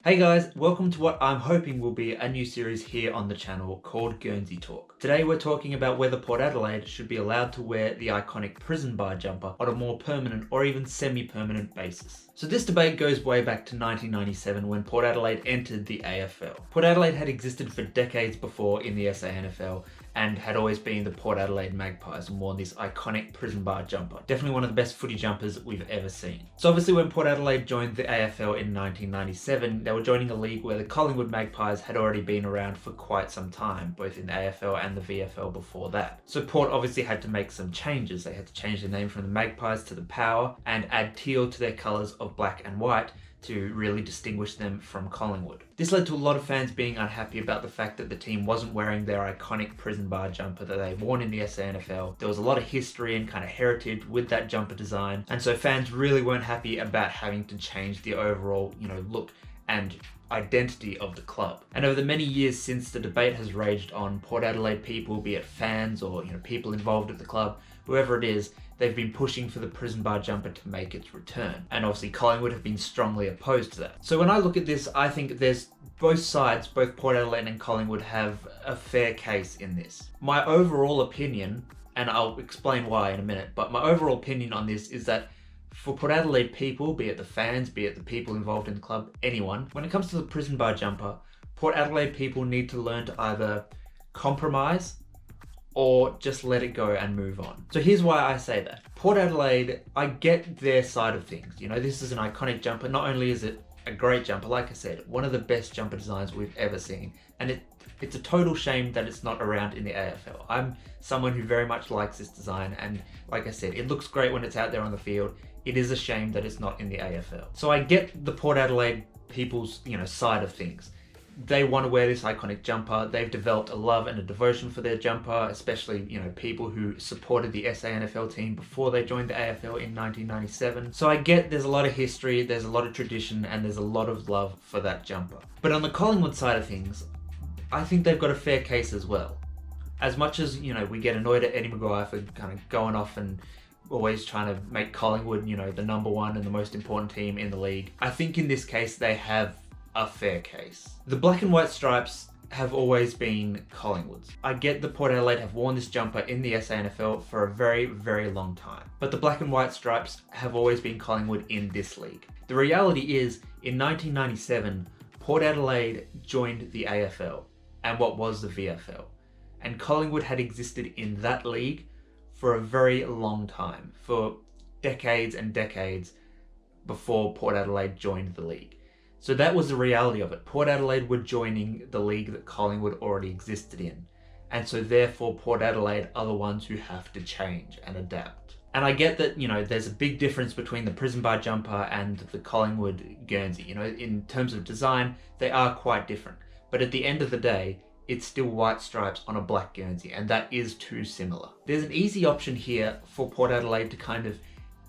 Hey guys, welcome to what I'm hoping will be a new series here on the channel called Guernsey Talk. Today we're talking about whether Port Adelaide should be allowed to wear the iconic prison bar jumper on a more permanent or even semi-permanent basis. So this debate goes way back to 1997 when Port Adelaide entered the AFL. Port Adelaide had existed for decades before in the SANFL and had always been the Port Adelaide Magpies and worn this iconic prison bar jumper. Definitely one of the best footy jumpers we've ever seen. So obviously when Port Adelaide joined the AFL in 1997, they were joining a league where the Collingwood Magpies had already been around for quite some time, both in the AFL and the VFL before that. So Port obviously had to make some changes. They had to change their name from the Magpies to the Power and add teal to their colours of black and white to really distinguish them from Collingwood. This led to a lot of fans being unhappy about the fact that the team wasn't wearing their iconic prison bar jumper that they'd worn in the SANFL. There was a lot of history and kind of heritage with that jumper design, and so fans really weren't happy about having to change the overall, look and identity of the club. And over the many years since, the debate has raged on. Port Adelaide people, be it fans or people involved at the club, whoever it is, they've been pushing for the prison bar jumper to make its return. And obviously Collingwood have been strongly opposed to that. So when I look at this, I think there's both sides, both Port Adelaide and Collingwood, have a fair case in this. My overall opinion, and I'll explain why in a minute, but my overall opinion on this is that for Port Adelaide people, be it the fans, be it the people involved in the club, anyone, when it comes to the prison bar jumper, Port Adelaide people need to learn to either compromise or just let it go and move on. So here's why I say that. Port Adelaide, I get their side of things. This is an iconic jumper. Not only is it a great jumper, like I said, one of the best jumper designs we've ever seen. And it's a total shame that it's not around in the AFL. I'm someone who very much likes this design, and like I said, it looks great when it's out there on the field. It is a shame that it's not in the AFL. So I get the Port Adelaide people's, side of things. They want to wear this iconic jumper. They've developed a love and a devotion for their jumper, especially, people who supported the SANFL team before they joined the AFL in 1997. So I get there's a lot of history, there's a lot of tradition, and there's a lot of love for that jumper. But on the Collingwood side of things, I think they've got a fair case as well. As much as, we get annoyed at Eddie McGuire for kind of going off and always trying to make Collingwood, the number one and the most important team in the league, I think in this case they have a fair case. The black and white stripes have always been Collingwood's. I get the Port Adelaide have worn this jumper in the SANFL for a very, very long time, but the black and white stripes have always been Collingwood in this league. The reality is, in 1997, Port Adelaide joined the AFL and what was the VFL, and Collingwood had existed in that league for a very long time, for decades and decades before Port Adelaide joined the league. So that was the reality of it. Port Adelaide were joining the league that Collingwood already existed in. And so therefore Port Adelaide are the ones who have to change and adapt. And I get that, there's a big difference between the prison bar jumper and the Collingwood Guernsey. In terms of design, they are quite different. But at the end of the day, it's still white stripes on a black Guernsey, and that is too similar. There's an easy option here for Port Adelaide to kind of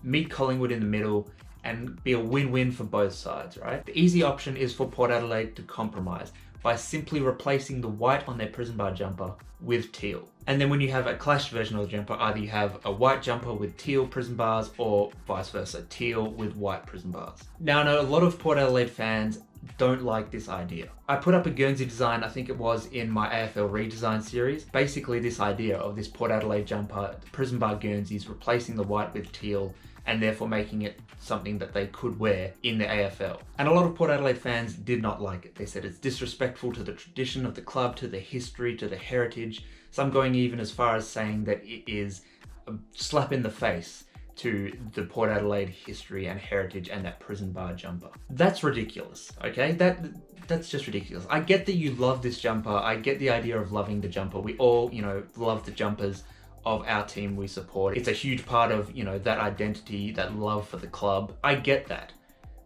meet Collingwood in the middle and be a win-win for both sides, right? The easy option is for Port Adelaide to compromise by simply replacing the white on their prison bar jumper with teal. And then when you have a clash version of the jumper, either you have a white jumper with teal prison bars or vice versa, teal with white prison bars. Now I know a lot of Port Adelaide fans don't like this idea. I put up a Guernsey design, I think it was in my AFL redesign series. Basically this idea of this Port Adelaide jumper, the prison bar Guernseys, replacing the white with teal and therefore making it something that they could wear in the AFL. And a lot of Port Adelaide fans did not like it. They said it's disrespectful to the tradition of the club, to the history, to the heritage. Some going even as far as saying that it is a slap in the face to the Port Adelaide history and heritage and that prison bar jumper. That's ridiculous, okay? That's just ridiculous. I get that you love this jumper. I get the idea of loving the jumper. We all, love the jumpers of our team we support. It's a huge part of, that identity, that love for the club. I get that.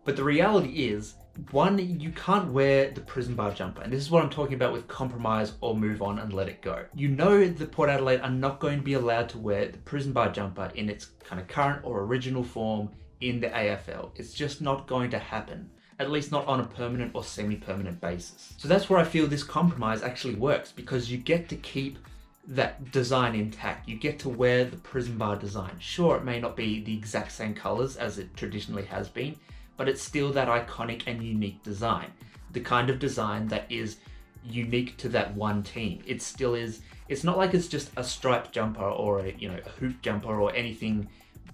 But the reality is, one, you can't wear the prison bar jumper. And this is what I'm talking about with compromise or move on and let it go. The Port Adelaide are not going to be allowed to wear the prison bar jumper in its kind of current or original form in the AFL. It's just not going to happen. At least not on a permanent or semi-permanent basis. So that's where I feel this compromise actually works, because you get to keep that design intact. You get to wear the prison bar design. Sure, it may not be the exact same colors as it traditionally has been, but it's still that iconic and unique design. the kind of design that is unique to that one team. It still is. It's not like it's just a striped jumper or a hoop jumper or anything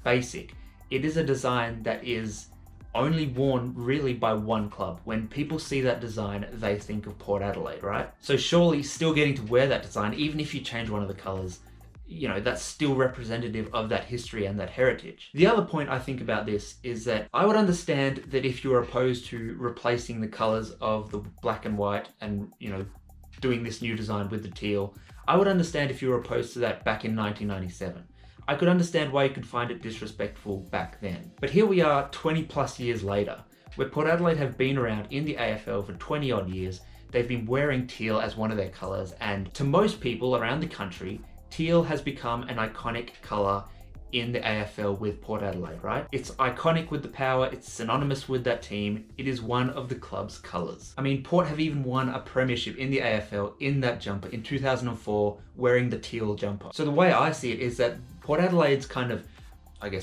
basic. It is a design that is only worn really by one club. When people see that design, they think of Port Adelaide, right? So surely still getting to wear that design, even if you change one of the colors, that's still representative of that history and that heritage. The other point I think about this is that I would understand that if you were opposed to replacing the colors of the black and white and, doing this new design with the teal, I would understand if you were opposed to that back in 1997. I could understand why you could find it disrespectful back then. But here we are 20 plus years later, where Port Adelaide have been around in the AFL for 20 odd years. They've been wearing teal as one of their colours, and to most people around the country, teal has become an iconic colour in the AFL with Port Adelaide, right? It's iconic with the power, it's synonymous with that team, it is one of the club's colours. I mean, Port have even won a premiership in the AFL in that jumper in 2004, wearing the teal jumper. So the way I see it is that Port Adelaide's kind of,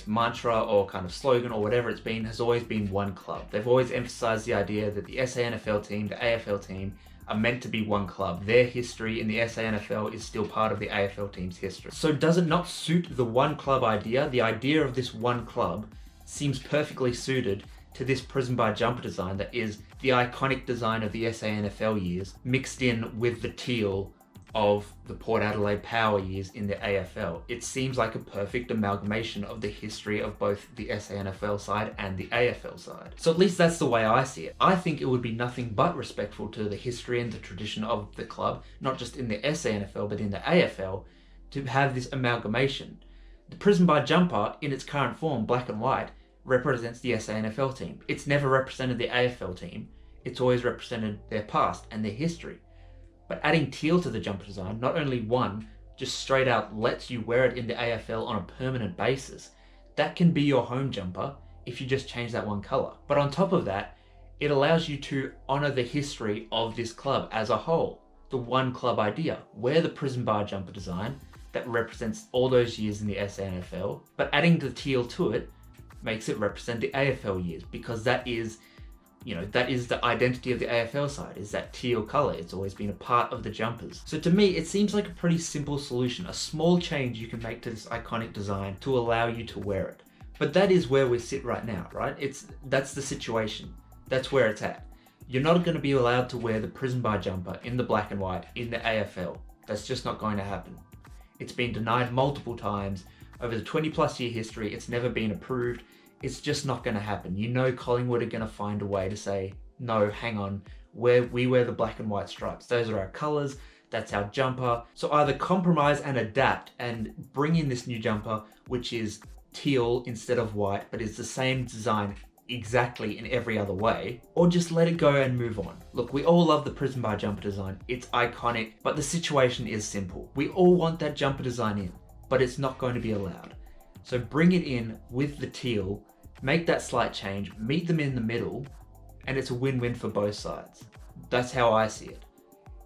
mantra or kind of slogan or whatever it's been has always been one club. They've always emphasised the idea that the SANFL team, the AFL team, are meant to be one club. Their history in the SANFL is still part of the AFL team's history. So does it not suit the one club idea? The idea of this one club seems perfectly suited to this prison bar jumper design that is the iconic design of the SANFL years mixed in with the teal of the Port Adelaide Power years in the AFL. It seems like a perfect amalgamation of the history of both the SANFL side and the AFL side. So at least that's the way I see it. I think it would be nothing but respectful to the history and the tradition of the club, not just in the SANFL but in the AFL, to have this amalgamation. The prison bar jumper, in its current form, black and white, represents the SANFL team. It's never represented the AFL team. It's always represented their past and their history. But adding teal to the jumper design, not only just straight out lets you wear it in the AFL on a permanent basis. That can be your home jumper if you just change that one colour. But on top of that, it allows you to honour the history of this club as a whole. The one club idea. Wear the prison bar jumper design that represents all those years in the SANFL, but adding the teal to it makes it represent the AFL years, because that is the identity of the AFL side, is that teal colour. It's always been a part of the jumpers. So to me, it seems like a pretty simple solution, a small change you can make to this iconic design to allow you to wear it. But that is where we sit right now, right? That's the situation. That's where it's at. You're not going to be allowed to wear the prison bar jumper in the black and white in the AFL. That's just not going to happen. It's been denied multiple times. Over the 20 plus year history, it's never been approved. It's just not going to happen. Collingwood are going to find a way to say, no, hang on, we wear the black and white stripes. Those are our colours, that's our jumper. So either compromise and adapt and bring in this new jumper, which is teal instead of white, but is the same design exactly in every other way, or just let it go and move on. Look, we all love the prison bar jumper design. It's iconic, but the situation is simple. We all want that jumper design in, but it's not going to be allowed. So bring it in with the teal, make that slight change, meet them in the middle, and it's a win-win for both sides. That's how I see it.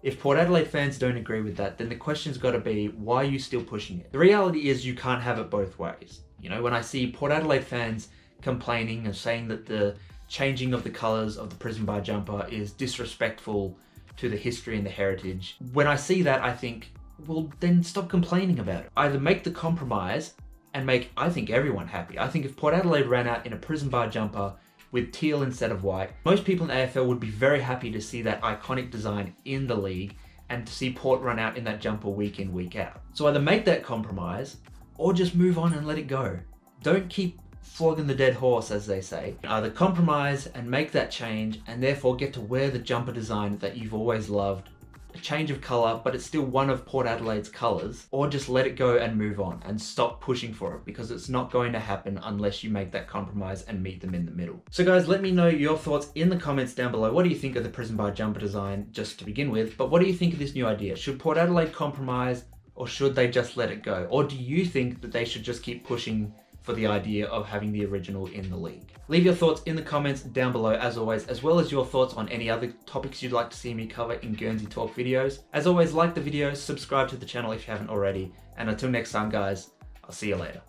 If Port Adelaide fans don't agree with that, then the question's got to be, why are you still pushing it? The reality is you can't have it both ways. When I see Port Adelaide fans complaining and saying that the changing of the colours of the prison bar jumper is disrespectful to the history and the heritage, when I see that, I think, well, then stop complaining about it. Either make the compromise and make, I think, everyone happy. I think if Port Adelaide ran out in a prison bar jumper with teal instead of white, most people in AFL would be very happy to see that iconic design in the league and to see Port run out in that jumper week in, week out. So either make that compromise or just move on and let it go. Don't keep flogging the dead horse, as they say. Either compromise and make that change and therefore get to wear the jumper design that you've always loved, a change of colour, but it's still one of Port Adelaide's colours, or just let it go and move on and stop pushing for it, because it's not going to happen unless you make that compromise and meet them in the middle. So guys, let me know your thoughts in the comments down below. What do you think of the prison bar jumper design, just to begin with? But what do you think of this new idea? Should Port Adelaide compromise, or should they just let it go? Or do you think that they should just keep pushing for the idea of having the original in the league? Leave your thoughts in the comments down below, as always, as well as your thoughts on any other topics you'd like to see me cover in Guernsey Talk videos. As always, like the video, subscribe to the channel if you haven't already, and until next time guys, I'll see you later.